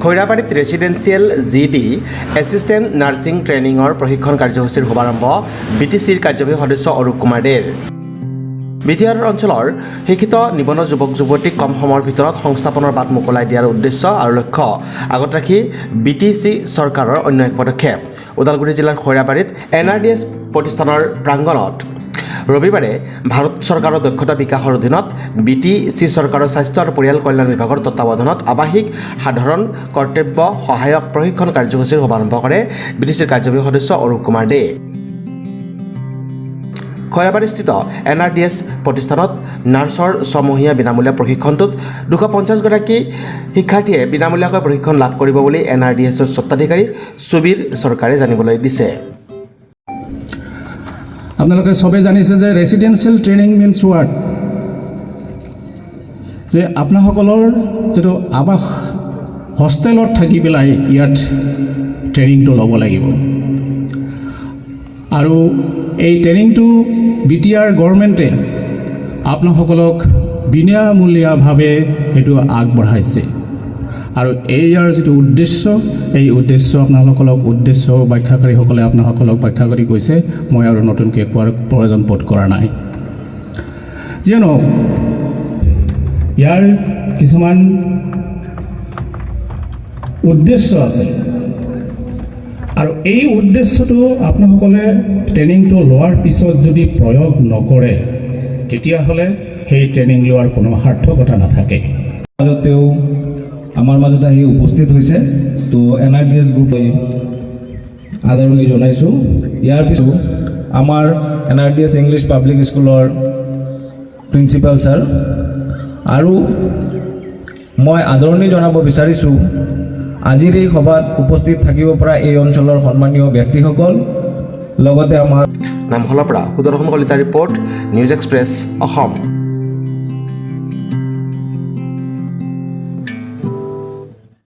খৈৰাবাৰীত residential GD assistant nursing ট্ৰেইনিঙৰ প্ৰশিক্ষণ কাৰ্যসূচীৰ শুভাৰম্ভ BTCৰ কাৰ্যবাহী সদস্য অৰূপ কুমাৰ দেৰ। বিটিআৰ অঞ্চলৰ শিক্ষিত নিবনুৱা যুৱক যুৱতীক কম সময়ৰ ভিতৰত সংস্থাপনৰ বাট মোকলাই দিয়াৰ উদ্দেশ্য আৰু লক্ষ্য আগত ৰাখি BTC চৰকাৰৰ অন্য এক পদক্ষেপ। ওদালগুৰি জিলাৰ খৈৰাবাৰীত NRDS প্ৰতিষ্ঠানৰ প্ৰাংগণত ৰবিবাৰে ভাৰত চৰকাৰৰ দক্ষতা বিকাশৰ অধীনত BTC চৰকাৰৰ স্বাস্থ্য আৰু পৰিয়াল কল্যাণ বিভাগৰ তত্বাৱধানত আৱাসিক সাধাৰণ কৰ্তব্য সহায়ক প্ৰশিক্ষণ কাৰ্যসূচীৰ শুভাৰম্ভ কৰে BTCৰ কাৰ্যবাহী সদস্য অৰূপ কুমাৰ দে। খৈৰাবাৰীস্থিত NRDS প্ৰতিষ্ঠানত নাৰ্ছৰ ছমহীয়া বিনামূলীয়া প্ৰশিক্ষণটোত 250 গৰাকী শিক্ষাৰ্থীয়ে বিনামূলীয়াকৈ প্ৰশিক্ষণ লাভ কৰিব বুলি NRDSৰ স্বত্বাধিকাৰী সুবীৰ চৰকাৰে জানিবলৈ দিছে। আপোনালোকে সবে জানিছে যে ৰেচিডেন্সিয়েল ট্ৰেইনিং মিনছ হোৱাট, যে আপোনাসকলৰ যেটো আৱাস হোষ্টেলত থাকি পেলাই ইয়াত ট্ৰেইনিংটো ল'ব লাগিব আৰু এই ট্ৰেইনিংটো BTR গভৰ্ণমেণ্টে আপোনাসকলক বিনামূলীয়াভাৱে সেইটো আগবঢ়াইছে আৰু ইয়াৰ যেটো উদ্দেশ্য, এই উদ্দেশ্য আপোনাসকলক ব্যাখ্যাকাৰীসকলে আপোনাসকলক ব্যাখ্যা কৰি কৈছে। মই আৰু নতুনকৈ কোৱাৰ প্ৰয়োজন বোধ কৰা নাই। যিয়েনো ইয়াৰ কিছুমান উদ্দেশ্য আছে আৰু এই উদ্দেশ্যটো আপোনাসকলে ট্ৰেইনিংটো লোৱাৰ পিছত যদি প্ৰয়োগ নকৰে তেতিয়াহ'লে সেই ট্ৰেইনিং লোৱাৰ কোনো সাৰ্থকতা নাথাকে। মাজতেও আমাৰ মাজত আহি উপস্থিত হৈছে, তো NRDS গ্ৰুপে আদৰণি জনাইছোঁ। ইয়াৰ পিছত আমাৰ NRDS ইংলিছ পাব্লিক স্কুলৰ প্ৰিন্সিপাল ছাৰ আৰু মই আদৰণি জনাব বিচাৰিছোঁ আজিৰ এই সভাত উপস্থিত থাকিব পৰা এই অঞ্চলৰ সন্মানীয় ব্যক্তিসকল, লগতে আমাৰ নামখলৰ পৰা Sudarshan Kalita report, news express Assam.